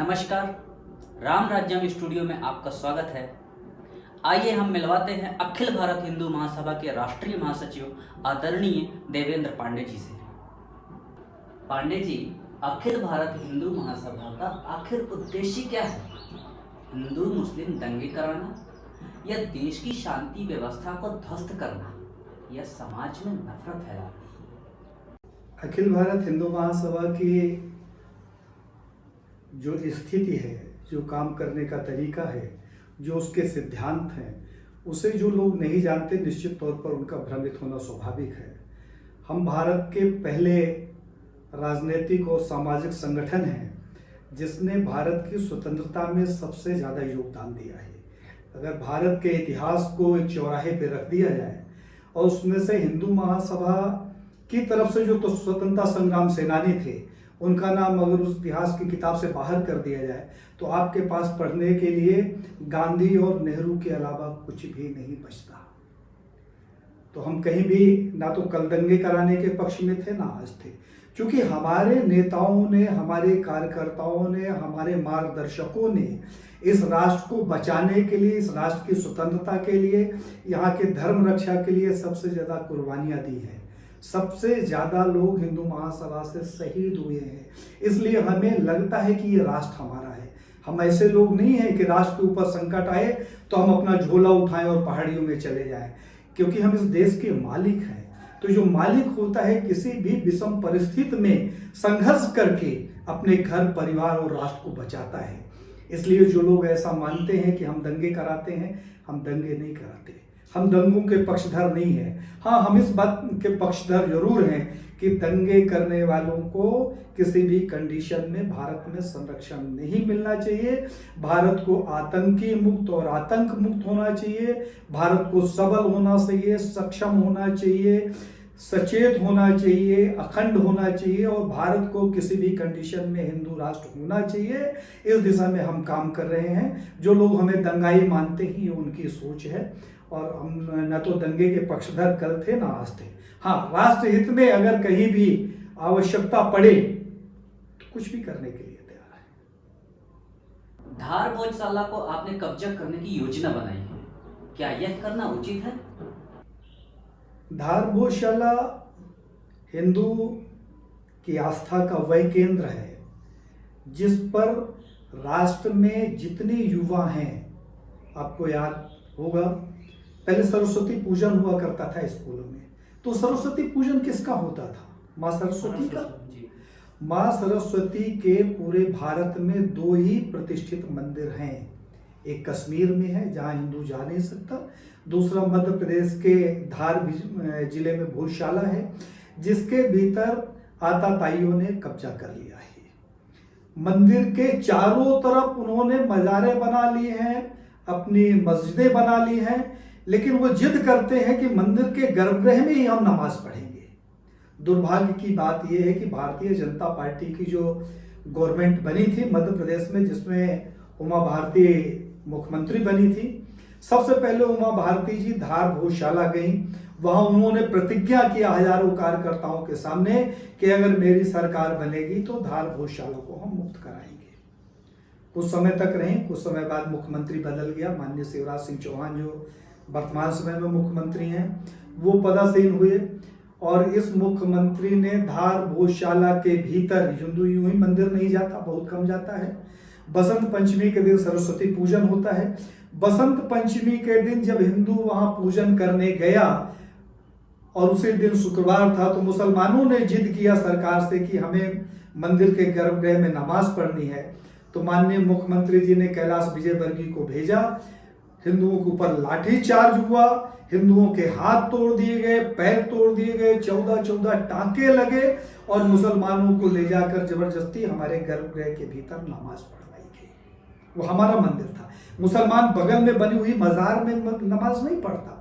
नमस्कार, राम राज्यम स्टूडियो में आपका स्वागत है। आइए हम मिलवाते हैं अखिल भारत हिंदू महासभा के राष्ट्रीय महासचिव आदरणीय देवेंद्र पांडे जी से। पांडे जी, अखिल भारत हिंदू महासभा का आखिर उद्देश्य क्या है? हिंदू मुस्लिम दंगे कराना, या देश की शांति व्यवस्था को ध्वस्त करना, या समाज में नफरत फैलाना? अखिल भारत हिंदू महासभा की जो स्थिति है, जो काम करने का तरीका है, जो उसके सिद्धांत हैं, उसे जो लोग नहीं जानते निश्चित तौर पर उनका भ्रमित होना स्वाभाविक है। हम भारत के पहले राजनीतिक और सामाजिक संगठन हैं जिसने भारत की स्वतंत्रता में सबसे ज़्यादा योगदान दिया है। अगर भारत के इतिहास को एक चौराहे पर रख दिया जाए और उसमें से हिंदू महासभा की तरफ से जो तो स्वतंत्रता संग्राम सेनानी थे उनका नाम अगर उस इतिहास की किताब से बाहर कर दिया जाए तो आपके पास पढ़ने के लिए गांधी और नेहरू के अलावा कुछ भी नहीं बचता। तो हम कहीं भी ना तो कल दंगे कराने के पक्ष में थे ना आज थे, क्योंकि हमारे नेताओं ने, हमारे कार्यकर्ताओं ने, हमारे मार्गदर्शकों ने इस राष्ट्र को बचाने के लिए, इस राष्ट्र की स्वतंत्रता के लिए, यहाँ के धर्म रक्षा के लिए सबसे ज़्यादा कुर्बानियाँ दी हैं। सबसे ज़्यादा लोग हिंदू महासभा से शहीद हुए हैं। इसलिए हमें लगता है कि ये राष्ट्र हमारा है। हम ऐसे लोग नहीं हैं कि राष्ट्र के ऊपर संकट आए तो हम अपना झोला उठाएं और पहाड़ियों में चले जाएं, क्योंकि हम इस देश के मालिक हैं। तो जो मालिक होता है किसी भी विषम परिस्थिति में संघर्ष करके अपने घर, परिवार और राष्ट्र को बचाता है। इसलिए जो लोग ऐसा मानते हैं कि हम दंगे कराते हैं, हम दंगे नहीं कराते। हम दंगों के पक्षधर नहीं हैं। हाँ, हम इस बात के पक्षधर जरूर हैं कि दंगे करने वालों को किसी भी कंडीशन में भारत में संरक्षण नहीं मिलना चाहिए। भारत को आतंकी मुक्त और आतंक मुक्त होना चाहिए। भारत को सबल होना चाहिए, सक्षम होना चाहिए, सचेत होना चाहिए, अखंड होना चाहिए और भारत को किसी भी कंडीशन में हिंदू राष्ट्र होना चाहिए। इस दिशा में हम काम कर रहे हैं। जो लोग हमें दंगाई मानते हैं ये उनकी सोच है और हम न तो दंगे के पक्षधर कल थे ना आज थे। हाँ, राष्ट्र हित में अगर कहीं भी आवश्यकता पड़े तो कुछ भी करने के लिए तैयार है। धार भोजशाला को आपने कब्जा करने की योजना बनाई है, क्या यह करना उचित है? धार भोजशाला हिंदू की आस्था का वह केंद्र है जिस पर राष्ट्र में जितने युवा हैं, आपको याद होगा पहले सरस्वती पूजन हुआ करता था स्कूलों में। तो सरस्वती पूजन किसका होता था? माँ सरस्वती का। माँ सरस्वती के पूरे भारत में दो ही प्रतिष्ठित मंदिर हैं। एक कश्मीर में है जहाँ हिंदू जा नहीं सकता, दूसरा मध्य प्रदेश के धार जिले में भोजशाला है जिसके भीतर आताताइयों ने कब्जा कर लिया है। मंदिर के चारों तरफ उन्होंने मज़ारें बना ली हैं, अपनी मस्जिदें बना ली हैं, लेकिन वो जिद करते हैं कि मंदिर के गर्भगृह में ही हम नमाज पढ़ेंगे। दुर्भाग्य की बात यह है कि भारतीय जनता पार्टी की जो गवर्नमेंट बनी थी मध्य प्रदेश में, जिसमें उमा भारती मुख्यमंत्री बनी थी, सबसे पहले उमा भारती जी धार भोजशाला गई। वहां उन्होंने प्रतिज्ञा किया हजारों कार्यकर्ताओं के सामने कि अगर मेरी सरकार बनेगी तो धार भोजशाला को हम मुक्त कराएंगे। कुछ समय तक रही, कुछ समय बाद मुख्यमंत्री बदल गया। माननीय शिवराज सिंह चौहान जो वर्तमान समय में मुख्यमंत्री हैं वो पदासीन हुए और इस मुख्यमंत्री ने धार भोजशाला के भीतर, यूं ही मंदिर नहीं जाता, बहुत कम जाता है। बसंत पंचमी के दिन सरस्वती पूजन होता है। बसंत पंचमी के दिन जब हिंदू वहां पूजन करने गया और उसी दिन शुक्रवार था तो मुसलमानों ने जिद किया सरकार से कि हमें मंदिर के गर्भगृह में नमाज पढ़नी है। तो माननीय मुख्यमंत्री जी ने कैलाश विजयवर्गीय को भेजा। हिंदुओं के ऊपर लाठीचार्ज हुआ, हिंदुओं के हाथ तोड़ दिए गए, पैर तोड़ दिए गए, 14 टांके लगे और मुसलमानों को ले जाकर जबरदस्ती हमारे गर्भगृह के भीतर नमाज पढ़वाई गई। वो हमारा मंदिर था। मुसलमान बगल में बनी हुई मजार में नमाज नहीं पढ़ता,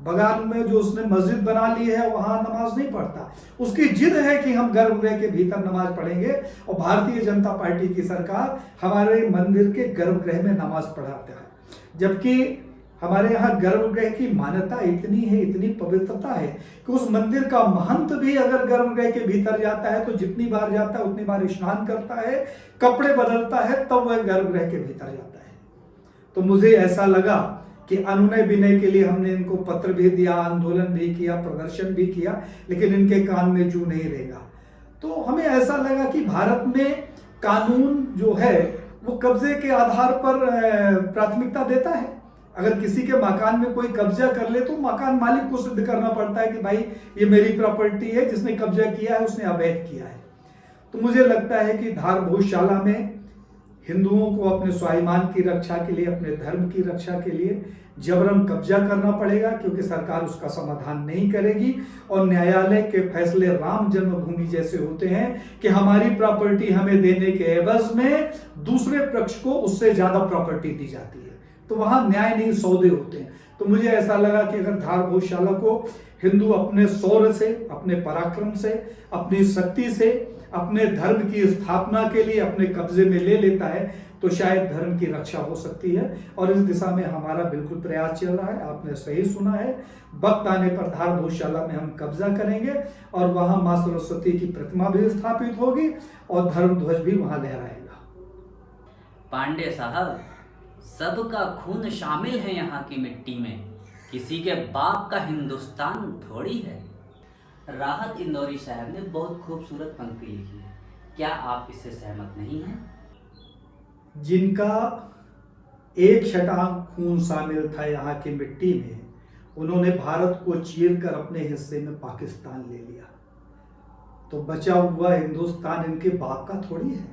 बगल में जो उसने मस्जिद बना ली है वहां नमाज नहीं पढ़ता। उसकी जिद है कि हम गर्भगृह के भीतर नमाज पढ़ेंगे और भारतीय जनता पार्टी की सरकार हमारे मंदिर के गर्भगृह में नमाज पढ़ाता है। जबकि हमारे यहाँ गर्भगृह की मान्यता इतनी है, इतनी पवित्रता है कि उस मंदिर का महंत भी अगर गर्भगृह के भीतर जाता है तो जितनी बार जाता है उतनी बार स्नान करता है, कपड़े बदलता है, तब वह गर्भगृह के भीतर जाता है। तो मुझे ऐसा लगा कि अनुनय विनय के लिए हमने इनको पत्र भी दिया, आंदोलन भी किया, प्रदर्शन भी किया, लेकिन इनके कान में जू नहीं रहेगा। तो हमें ऐसा लगा कि भारत में कानून जो है वो कब्जे के आधार पर प्राथमिकता देता है। अगर किसी के मकान में कोई कब्जा कर ले तो मकान मालिक को सिद्ध करना पड़ता है कि भाई ये मेरी प्रॉपर्टी है, जिसने कब्जा किया है उसने अवैध किया है। तो मुझे लगता है कि धार भोजशाला में हिंदुओं को अपने स्वाभिमान की रक्षा के लिए, अपने धर्म की रक्षा के लिए जबरन कब्जा करना पड़ेगा, क्योंकि सरकार उसका समाधान नहीं करेगी। और न्यायालय के फैसले राम जन्मभूमि जैसे होते हैं कि हमारी प्रॉपर्टी हमें देने के एवज में दूसरे पक्ष को उससे ज्यादा प्रॉपर्टी दी जाती है। तो वहां न्याय नहीं, सौदे होते हैं। तो मुझे ऐसा लगा कि अगर धार भोजशाला को हिंदू अपने शौर्य से, अपने पराक्रम से, अपनी शक्ति से, अपने धर्म की स्थापना के लिए अपने कब्जे में ले लेता है तो शायद धर्म की रक्षा हो सकती है। और इस दिशा में हमारा बिल्कुल प्रयास चल रहा है। आपने सही सुना है, वक्त आने पर धार भोजशाला में हम कब्जा करेंगे और वहां मां सरस्वती की प्रतिमा भी स्थापित होगी और धर्म ध्वज भी वहां लहराएगा। पांडे साहब, सबका खून शामिल है यहाँ की मिट्टी में, किसी के बाप का हिंदुस्तान थोड़ी है। राहत इंदौरी साहब ने बहुत खूबसूरत पंक्ति लिखी है, क्या आप इससे सहमत नहीं हैं? जिनका एक छटांग खून शामिल था यहाँ की मिट्टी में, उन्होंने भारत को चीर कर अपने हिस्से में पाकिस्तान ले लिया। तो बचा हुआ हिंदुस्तान इनके बाप का थोड़ी है।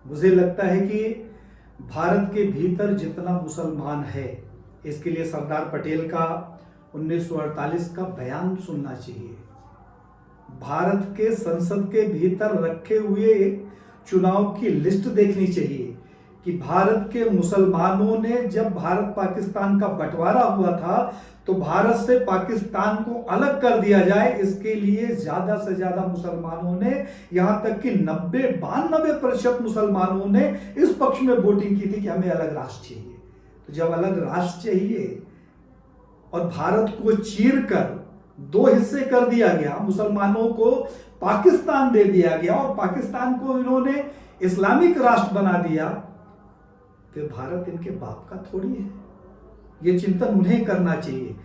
मुझे लगता है कि भारत के भीतर जितना मुसलमान है, इसके लिए सरदार पटेल का 1948 का बयान सुनना चाहिए। भारत के संसद के भीतर रखे हुए चुनाव की लिस्ट देखनी चाहिए कि भारत के मुसलमानों ने, जब भारत पाकिस्तान का बंटवारा हुआ था तो भारत से पाकिस्तान को अलग कर दिया जाए, इसके लिए ज्यादा से ज्यादा मुसलमानों ने, यहां तक कि 92% मुसलमानों ने इस पक्ष में वोटिंग की थी कि हमें अलग राष्ट्र चाहिए। तो जब अलग राष्ट्र चाहिए और भारत को चीर कर 2 हिस्से कर दिया गया, मुसलमानों को पाकिस्तान दे दिया गया और पाकिस्तान को इन्होंने इस्लामिक राष्ट्र बना दिया, फिर भारत इनके बाप का थोड़ी है। ये चिंतन उन्हें करना चाहिए।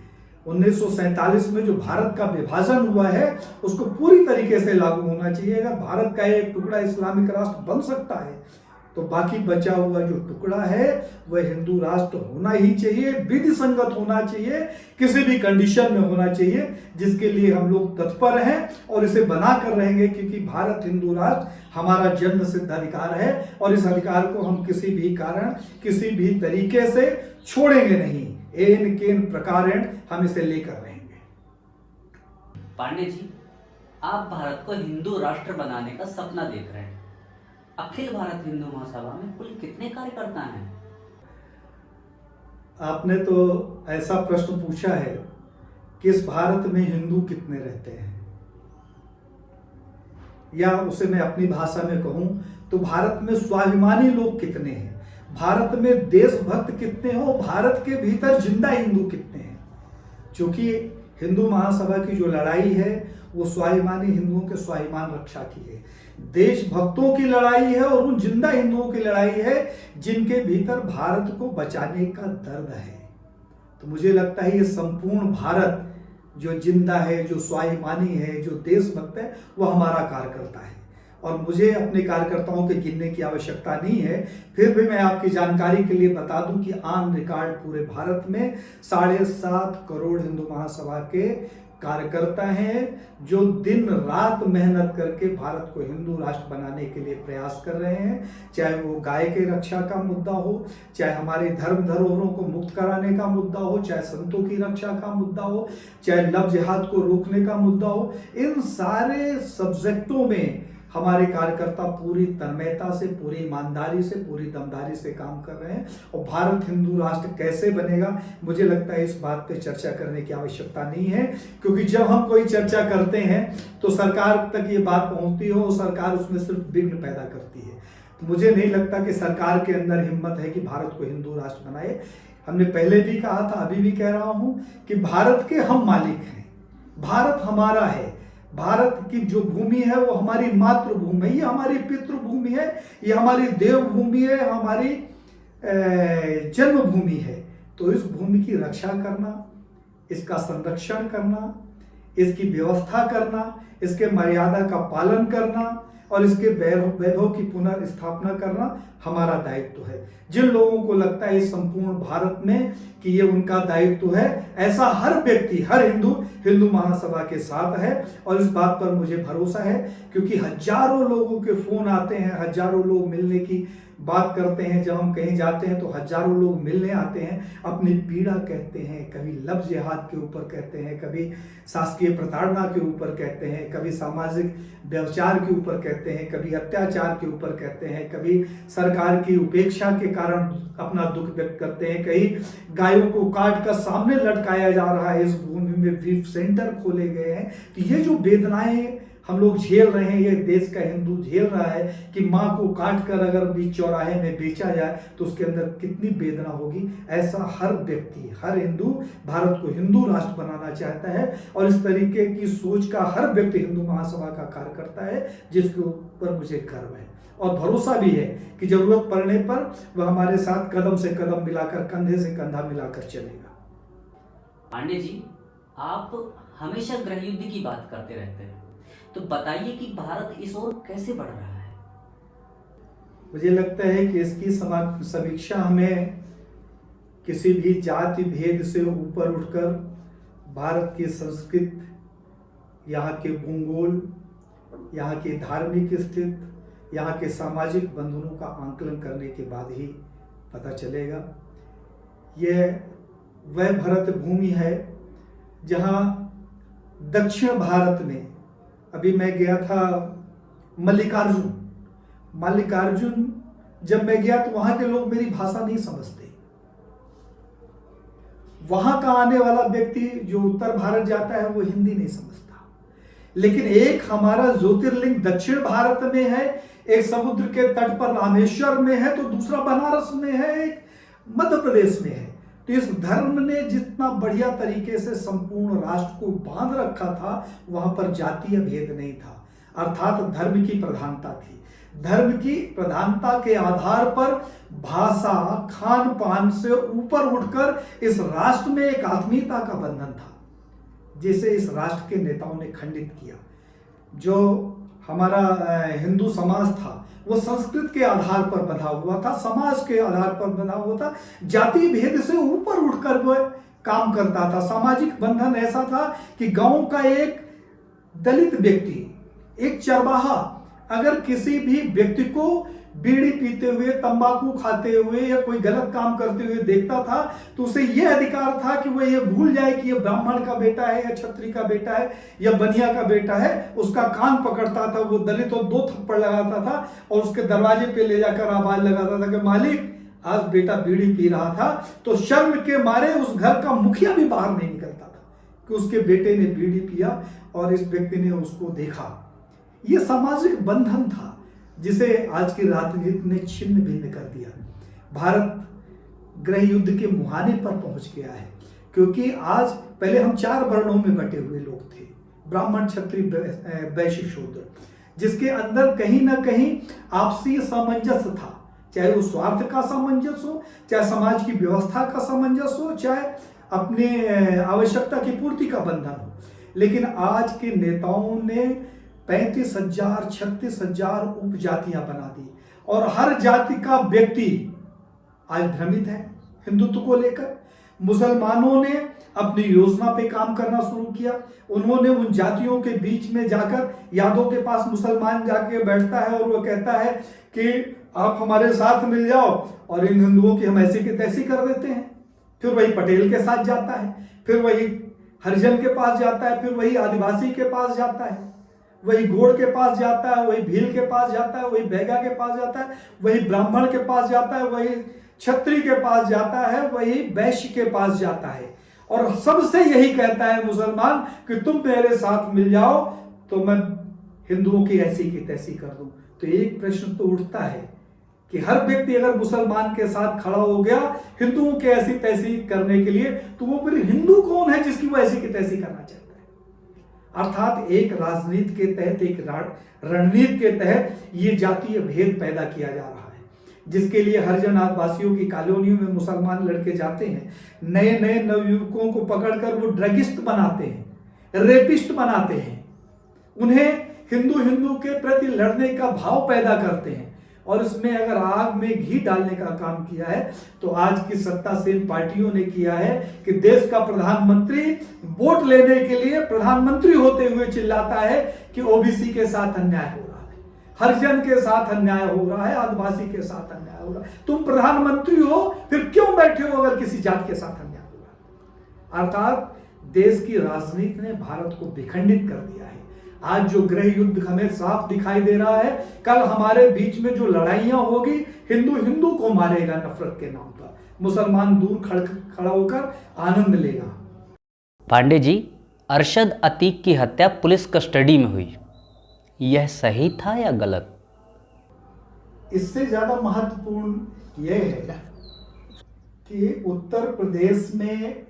1947 में जो भारत का विभाजन हुआ है उसको पूरी तरीके से लागू होना चाहिए। अगर भारत का एक टुकड़ा इस्लामिक राष्ट्र बन सकता है तो बाकी बचा हुआ जो टुकड़ा है वह हिंदू राष्ट्र होना ही चाहिए, विधि संगत होना चाहिए, किसी भी कंडीशन में होना चाहिए, जिसके लिए हम लोग तत्पर हैं और इसे बना कर रहेंगे, क्योंकि भारत हिंदू राष्ट्र हमारा जन्म सिद्ध अधिकार है और इस अधिकार को हम किसी भी कारण, किसी भी तरीके से छोड़ेंगे नहीं। एन केन प्रकारेण हम इसे लेकर रहेंगे। पांडे जी, आप भारत को हिंदू राष्ट्र बनाने का सपना देख रहे हैं। अखिल भारत हिंदू महासभा में कुल कितने कार्यकर्ता हैं? आपने तो ऐसा प्रश्न पूछा है कि इस भारत में हिंदू कितने रहते हैं, या उसे मैं अपनी भाषा में कहूं तो भारत में स्वाभिमानी लोग कितने हैं, भारत में देशभक्त कितने हो, भारत के भीतर जिंदा हिंदू कितने हैं। क्योंकि हिंदू महासभा की जो लड़ाई है वो स्वाभिमानी हिंदुओं के स्वाभिमान रक्षा की है, देशभक्तों की लड़ाई है और उन जिंदा हिंदुओं की लड़ाई है जिनके भीतर भारत को बचाने का दर्द है। तो मुझे लगता है ये संपूर्ण भारत जो जिंदा है, जो स्वाभिमानी है, जो देशभक्त है, वो हमारा कार्यकर्ता है। और मुझे अपने कार्यकर्ताओं के गिनने की आवश्यकता नहीं है, फिर भी मैं आपकी जानकारी के लिए बता दूं कि ऑन रिकॉर्ड पूरे भारत में 7.5 करोड़ हिंदू महासभा के कार्यकर्ता हैं जो दिन रात मेहनत करके भारत को हिंदू राष्ट्र बनाने के लिए प्रयास कर रहे हैं। चाहे वो गाय के रक्षा का मुद्दा हो, चाहे हमारे धर्म धरोहरों को मुक्त कराने का मुद्दा हो, चाहे संतों की रक्षा का मुद्दा हो, चाहे लव जिहाद को रोकने का मुद्दा हो, इन सारे सब्जेक्टों में हमारे कार्यकर्ता पूरी तन्मयता से, पूरी ईमानदारी से, पूरी दमदारी से काम कर रहे हैं। और भारत हिंदू राष्ट्र कैसे बनेगा, मुझे लगता है इस बात पे चर्चा करने की आवश्यकता नहीं है, क्योंकि जब हम कोई चर्चा करते हैं तो सरकार तक ये बात पहुंचती हो, सरकार उसमें सिर्फ विघ्न पैदा करती है। तो मुझे नहीं लगता कि सरकार के अंदर हिम्मत है कि भारत को हिंदू राष्ट्र बनाए। हमने पहले भी कहा था, अभी भी कह रहा हूं कि भारत के हम मालिक हैं, भारत हमारा है। भारत की जो भूमि है वो हमारी मातृभूमि है, ये हमारी पितृभूमि है, ये हमारी देवभूमि है, हमारी जन्मभूमि है। तो इस भूमि की रक्षा करना, इसका संरक्षण करना, इसकी व्यवस्था करना, इसके मर्यादा का पालन करना और इसके वैभव की पुनर्स्थापना करना हमारा दायित्व है। जिन लोगों को लगता है इस संपूर्ण भारत में कि ये उनका दायित्व है, ऐसा हर व्यक्ति, हर हिंदू महासभा के साथ है। और इस बात पर मुझे भरोसा है, क्योंकि हजारों लोगों के फोन आते हैं, हजारों लोग मिलने की बात करते हैं। जब हम कहीं जाते हैं तो हजारों लोग मिलने आते हैं, अपनी पीड़ा कहते हैं, कभी लफ्ज़ जिहाद के ऊपर कहते हैं, कभी शासकीय प्रताड़ना के ऊपर कहते हैं, कभी सामाजिक व्यवचार के ऊपर कहते हैं, कभी अत्याचार के ऊपर कहते हैं, कभी सरकार की उपेक्षा के कारण अपना दुख व्यक्त करते हैं, कहीं गायों को काट कर सामने लटकाया जा रहा है, इस भूमि में बीफ सेंटर खोले गए हैं। तो ये जो वेदनाएं हम लोग झेल रहे हैं, ये देश का हिंदू झेल रहा है कि माँ को काट कर अगर बीच चौराहे में बेचा जाए तो उसके अंदर कितनी वेदना होगी। ऐसा हर व्यक्ति, हर हिंदू भारत को हिंदू राष्ट्र बनाना चाहता है और इस तरीके की सोच का हर व्यक्ति हिंदू महासभा का कार्य करता है, जिसके ऊपर मुझे गर्व है और भरोसा भी है कि जरूरत पड़ने पर वह हमारे साथ कदम से कदम मिलाकर, कंधे से कंधा मिलाकर चलेगा। पांडे जी, आप हमेशा गृह युद्ध की बात करते रहते हैं, तो बताइए कि भारत इस ओर कैसे बढ़ रहा है? मुझे लगता है कि इसकी समीक्षा हमें किसी भी जाति भेद से ऊपर उठकर भारत की संस्कृति, यहाँ के भूगोल, यहाँ की धार्मिक स्थिति, यहाँ के सामाजिक बंधनों का आंकलन करने के बाद ही पता चलेगा। यह वह भरत भूमि है जहाँ दक्षिण भारत में, अभी मैं गया था मल्लिकार्जुन जब मैं गया तो वहां के लोग मेरी भाषा नहीं समझते। वहां का आने वाला व्यक्ति जो उत्तर भारत जाता है वो हिंदी नहीं समझता। लेकिन एक हमारा ज्योतिर्लिंग दक्षिण भारत में है, एक समुद्र के तट पर रामेश्वर में है, तो दूसरा बनारस में है, एक मध्य प्रदेश में है। तो इस धर्म ने जितना बढ़िया तरीके से संपूर्ण राष्ट्र को बांध रखा था, वहां पर जातीय भेद नहीं था, अर्थात धर्म की प्रधानता थी। धर्म की प्रधानता के आधार पर भाषा, खान पान से ऊपर उठकर इस राष्ट्र में एक आत्मीयता का बंधन था, जिसे इस राष्ट्र के नेताओं ने खंडित किया। जो हमारा हिंदू समाज था वो संस्कृत के आधार पर बंधा हुआ था, समाज के आधार पर बंधा हुआ था, जाति भेद से ऊपर उठकर वह काम करता था। सामाजिक बंधन ऐसा था कि गांव का एक दलित व्यक्ति, एक चरवाहा अगर किसी भी व्यक्ति को बीड़ी पीते हुए, तंबाकू खाते हुए या कोई गलत काम करते हुए देखता था तो उसे यह अधिकार था कि वह यह भूल जाए कि यह ब्राह्मण का बेटा है या क्षत्रिय का बेटा है या बनिया का बेटा है। उसका कान पकड़ता था वो दलित और 2 थप्पड़ लगाता था और उसके दरवाजे पे ले जाकर आवाज लगाता था कि मालिक आज बेटा बीड़ी पी रहा था। तो शर्म के मारे उस घर का मुखिया भी बाहर नहीं निकलता था कि उसके बेटे ने बीड़ी पिया और इस व्यक्ति ने उसको देखा। यह सामाजिक बंधन था जिसे आज की राजनीति ने छिन्न भिन्न कर दिया। भारत गृह युद्ध के मुहाने पर पहुंच गया है, क्योंकि आज पहले हम 4 वर्णों में बटे हुए लोग थे, ब्राह्मण, क्षत्रिय, वैश्य, शूद्र, जिसके अंदर कहीं ना कहीं आपसी सामंजस्य था, चाहे वो स्वार्थ का सामंजस्य हो, चाहे समाज की व्यवस्था का सामंजस्य हो, चाहे अपने आवश्यकता की पूर्ति का बंधन हो। लेकिन आज के नेताओं ने 35,000 36,000 उपजातियां बना दी और हर जाति का व्यक्ति आज भ्रमित है हिंदुत्व को लेकर। मुसलमानों ने अपनी योजना पे काम करना शुरू किया। उन्होंने उन जातियों के बीच में जाकर, यादव के पास मुसलमान जाके बैठता है और वो कहता है कि आप हमारे साथ मिल जाओ और इन हिंदुओं की हम ऐसी की तैसी कर देते हैं। फिर वही पटेल के साथ जाता है, फिर वही हरिजन के पास जाता है, फिर वही आदिवासी के पास जाता है, वही गोड़ के पास जाता है, वही भील के पास जाता है, वही बैगा के पास जाता है, वही ब्राह्मण के पास जाता है, वही क्षत्रिय के पास जाता है, वही वैश्य के पास जाता है और सबसे यही कहता है मुसलमान कि तुम मेरे साथ मिल जाओ तो मैं हिंदुओं की ऐसी की तैसी कर दूं। तो एक प्रश्न तो उठता है कि हर व्यक्ति अगर मुसलमान के साथ खड़ा हो गया हिंदुओं के ऐसी तैसी करने के लिए, तो वो फिर हिंदू कौन है जिसकी वो ऐसी की तैसी करना चाहता है। अर्थात एक राजनीति के तहत, एक रणनीति के तहत ये जातीय भेद पैदा किया जा रहा है, जिसके लिए हरिजन आदिवासियों की कॉलोनियों में मुसलमान लड़के जाते हैं, नए नए नवयुवकों को पकड़कर वो ड्रगिस्ट बनाते हैं, रेपिस्ट बनाते हैं, उन्हें हिंदू के प्रति लड़ने का भाव पैदा करते हैं। और इसमें अगर आग में घी डालने का काम किया है तो आज की सत्तासीन पार्टियों ने किया है कि देश का प्रधानमंत्री वोट लेने के लिए प्रधानमंत्री होते हुए चिल्लाता है कि ओबीसी के साथ अन्याय हो रहा है, हरिजन के साथ अन्याय हो रहा है, आदिवासी के साथ अन्याय हो रहा है। तुम प्रधानमंत्री हो, फिर क्यों बैठे हो अगर किसी जात के साथ अन्याय हो रहा है। अर्थात देश की राजनीति ने भारत को विखंडित कर दिया है। आज जो गृह युद्ध हमें साफ दिखाई दे रहा है, कल हमारे बीच में जो लड़ाइयां होगी, हिंदू को मारेगा नफरत के नाम पर, मुसलमान दूर खड़ा होकर आनंद लेगा। पांडे जी, अरशद अतीक की हत्या पुलिस कस्टडी में हुई, यह सही था या गलत? इससे ज्यादा महत्वपूर्ण यह है कि उत्तर प्रदेश में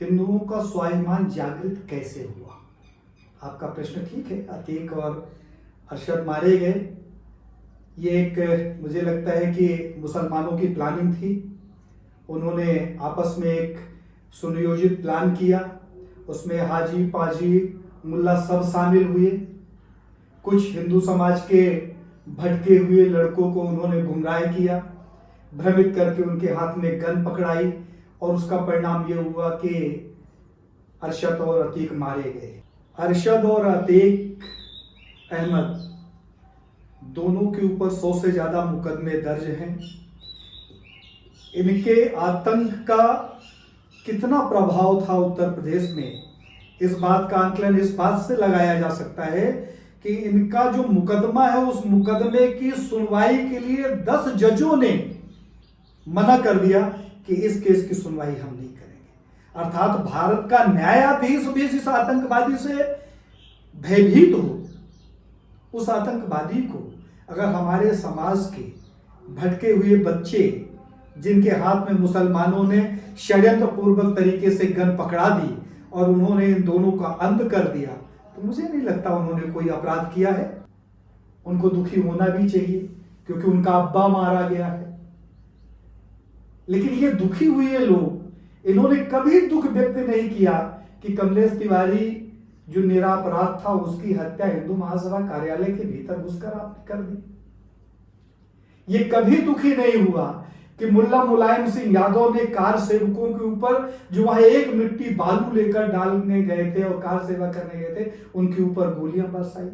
हिंदुओं का स्वाभिमान जागृत कैसे हुआ। आपका प्रश्न ठीक है। अतीक और अरशद मारे गए, ये एक मुझे लगता है कि मुसलमानों की प्लानिंग थी। उन्होंने आपस में एक सुनियोजित प्लान किया, उसमें हाजी पाजी मुल्ला सब शामिल हुए। कुछ हिंदू समाज के भटके हुए लड़कों को उन्होंने गुमराह किया, भ्रमित करके उनके हाथ में गन पकड़ाई, और उसका परिणाम ये हुआ कि अरशद और अतीक मारे गए। अरशद और अतीक अहमद दोनों के ऊपर 100 से ज्यादा मुकदमे दर्ज हैं। इनके आतंक का कितना प्रभाव था उत्तर प्रदेश में, इस बात का आंकलन इस बात से लगाया जा सकता है कि इनका जो मुकदमा है, उस मुकदमे की सुनवाई के लिए 10 जजों ने मना कर दिया कि इस केस की सुनवाई हम नहीं करेंगे। अर्थात भारत का न्यायाधीश भी इस आतंकवादी से भयभीत हो, उस आतंकवादी को अगर हमारे समाज के भटके हुए बच्चे, जिनके हाथ में मुसलमानों ने षड्यंत्र पूर्वक तरीके से गन पकड़ा दी और उन्होंने इन दोनों का अंत कर दिया, तो मुझे नहीं लगता उन्होंने कोई अपराध किया है। उनको दुखी होना भी चाहिए क्योंकि उनका अब्बा मारा गया है। लेकिन ये दुखी हुए लोग, इन्होंने कभी दुख व्यक्त नहीं किया कि कमलेश तिवारी जो निरापराध था उसकी हत्या हिंदू महासभा कार्यालय के भीतर घुसकर आपने कर दी। ये कभी दुखी नहीं हुआ कि मुल्ला मुलायम सिंह यादव ने कार सेवकों के ऊपर, जो वहां एक मिट्टी बालू लेकर डालने गए थे और कार सेवा करने गए थे, उनके ऊपर गोलियां बरसाई।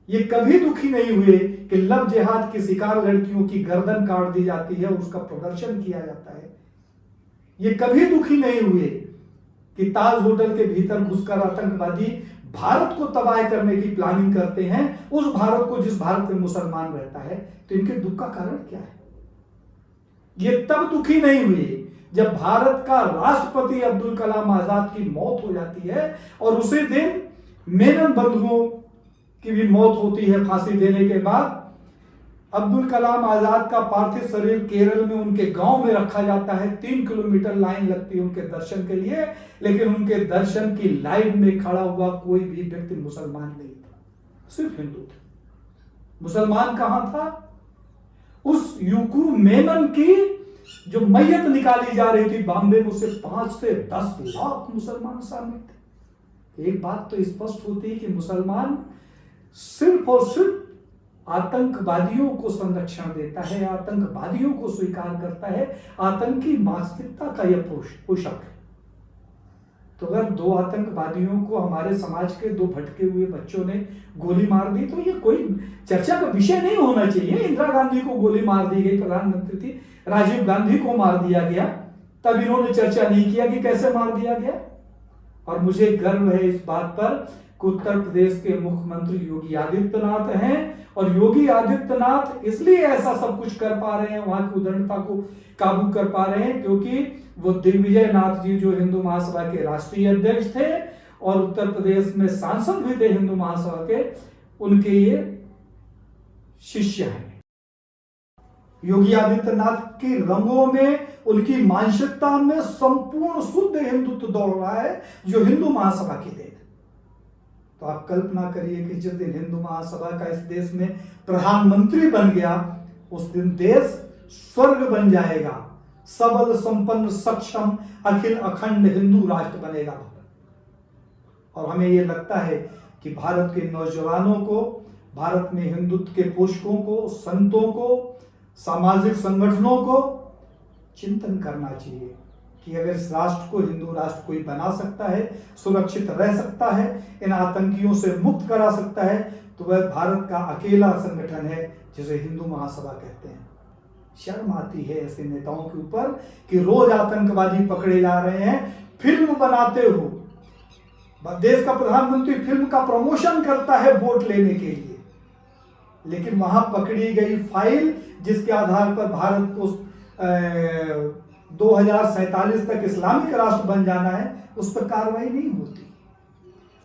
ये कभी दुखी नहीं हुए कि लव जिहाद की शिकार लड़कियों की गर्दन काट दी जाती है और उसका प्रदर्शन किया जाता है। ये कभी दुखी नहीं हुए कि ताज होटल के भीतर घुसकर आतंकवादी भारत को तबाह करने की प्लानिंग करते हैं, उस भारत को जिस भारत में मुसलमान रहता है। तो इनके दुख का कारण क्या है? ये तब दुखी नहीं हुए जब भारत का राष्ट्रपति अब्दुल कलाम आजाद की मौत हो जाती है और उसी दिन मेनन बंधुओं की भी मौत होती है। फांसी देने के बाद अब्दुल कलाम आजाद का पार्थिव शरीर केरल में उनके गांव में रखा जाता है। 3 किलोमीटर लाइन लगती है उनके दर्शन के लिए, लेकिन उनके दर्शन की लाइन में खड़ा हुआ कोई भी व्यक्ति मुसलमान नहीं था, सिर्फ हिंदू थे। मुसलमान कहां था? उस यूकू मेनन की जो मैयत निकाली जा रही थी बॉम्बे में, उसे 5 से 10 लाख मुसलमान शामिल थे। एक बात तो स्पष्ट होती है कि मुसलमान सिर्फ और सिर्फ आतंकवादियों को संरक्षण देता है, आतंकवादियों को स्वीकार करता है, आतंकी मानसिकता का यह पोषक है। तो अगर 2 आतंकवादियों को हमारे समाज के 2 भटके हुए बच्चों ने गोली मार दी तो ये कोई चर्चा का विषय नहीं होना चाहिए। इंदिरा गांधी को गोली मार दी गई, प्रधानमंत्री थी, राजीव गांधी को मार दिया गया, तब इन्होंने चर्चा नहीं किया कि कैसे मार दिया गया। और मुझे गर्व है इस बात पर कि उत्तर प्रदेश के मुख्यमंत्री योगी आदित्यनाथ हैं, और योगी आदित्यनाथ इसलिए ऐसा सब कुछ कर पा रहे हैं, वहां की उद्दंडता को काबू कर पा रहे हैं, क्योंकि वो दिग्विजय नाथ जी जो हिंदू महासभा के राष्ट्रीय अध्यक्ष थे और उत्तर प्रदेश में सांसद भी थे हिंदू महासभा के, उनके ये शिष्य हैं। योगी आदित्यनाथ के रंगों में, उनकी मानसिकता में संपूर्ण शुद्ध हिंदुत्व दौड़ रहा है, जो हिंदू महासभा की देन। तो आप कल्पना करिए कि जिस दिन हिंदू महासभा का इस देश में प्रधानमंत्री बन गया, उस दिन देश स्वर्ग बन जाएगा, सबल संपन्न सक्षम अखिल अखंड हिंदू राष्ट्र बनेगा भारत। और हमें ये लगता है कि भारत के नौजवानों को, भारत में हिंदुत्व के पोषकों को, संतों को, सामाजिक संगठनों को चिंतन करना चाहिए कि अगर इस राष्ट्र को हिंदू राष्ट्र कोई बना सकता है, सुरक्षित रह सकता है, इन आतंकियों से मुक्त करा सकता है, तो वह भारत का अकेला संगठन है जिसे हिंदू महासभा कहते हैं। शर्म आती है ऐसे नेताओं के ऊपर कि रोज आतंकवादी पकड़े जा रहे हैं, फिल्म बनाते हो। देश का प्रधानमंत्री फिल्म का प्रमोशन करता है वोट लेने के लिए, लेकिन वहां पकड़ी गई फाइल जिसके आधार पर भारत को 2047 तक इस्लामिक राष्ट्र बन जाना है, उस पर कार्रवाई नहीं होती।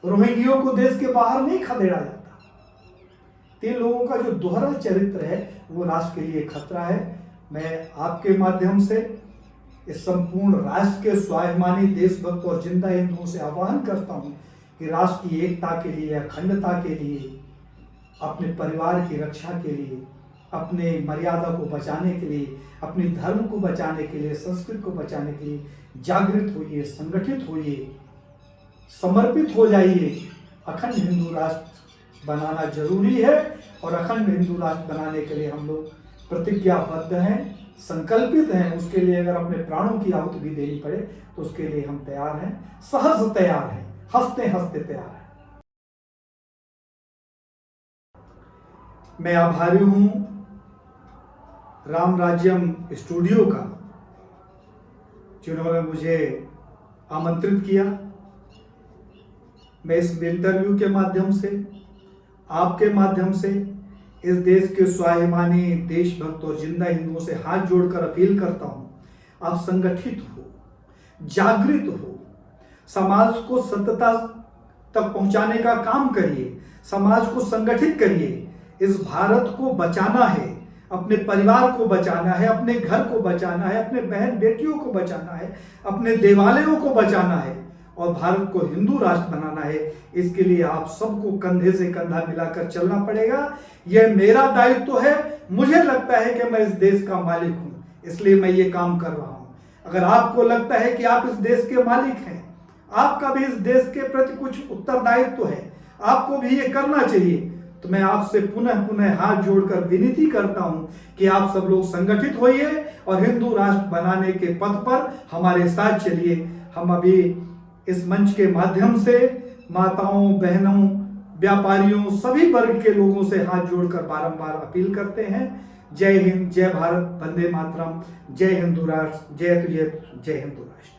रोहिंग्यों को देश के बाहर नहीं खदेड़ा जाता। तीन लोगों का जो दोहरा चरित्र है वो राष्ट्र के लिए खतरा है। मैं आपके माध्यम से इस संपूर्ण राष्ट्र के स्वाभिमानी देशभक्त और जिंदा हिंदुओं से आह्वान करता हूं कि राष्ट्र की एकता के लिए, अखंडता के लिए, अपने परिवार की रक्षा के लिए, अपने मर्यादा को बचाने के लिए, अपने धर्म को बचाने के लिए, संस्कृति को बचाने के लिए जागृत होइए, संगठित होइए, समर्पित हो जाइए। अखंड हिंदू राष्ट्र बनाना जरूरी है और अखंड हिंदू राष्ट्र बनाने के लिए हम लोग प्रतिज्ञाबद्ध हैं, संकल्पित हैं। उसके लिए अगर अपने प्राणों की आहुति भी देनी पड़े तो उसके लिए हम तैयार हैं, सहज तैयार हैं, हंसते हंसते तैयार हैं। मैं आभारी हूं राम राज्यम स्टूडियो का, जिन्होंने मुझे आमंत्रित किया। मैं इस इंटरव्यू के माध्यम से, आपके माध्यम से इस देश के स्वाभिमानी देशभक्त और जिंदा हिंदुओं से हाथ जोड़कर अपील करता हूं, आप संगठित हो, जागृत हो, समाज को सत्यता तक पहुंचाने का काम करिए, समाज को संगठित करिए। इस भारत को बचाना है, अपने परिवार को बचाना है, अपने घर को बचाना है, अपने बहन बेटियों को बचाना है, अपने देवालयों को बचाना है और भारत को हिंदू राष्ट्र बनाना है। इसके लिए आप सबको कंधे से कंधा मिलाकर चलना पड़ेगा। यह मेरा दायित्व है। मुझे लगता है कि मैं इस देश का मालिक हूं, इसलिए मैं ये काम कर रहा हूं। अगर आपको लगता है कि आप इस देश के मालिक हैं, आपका भी इस देश के प्रति कुछ उत्तरदायित्व है, आपको भी ये करना चाहिए, तो मैं आपसे पुनः पुनः हाथ जोड़कर विनती करता हूं कि आप सब लोग संगठित होइए और हिंदू राष्ट्र बनाने के पथ पर हमारे साथ चलिए। हम अभी इस मंच के माध्यम से माताओं, बहनों, व्यापारियों, सभी वर्ग के लोगों से हाथ जोड़कर बारंबार अपील करते हैं। जय हिंद, जय भारत, वंदे मातरम, जय हिंदू राष्ट्र, जय हिंदू राष्ट्र।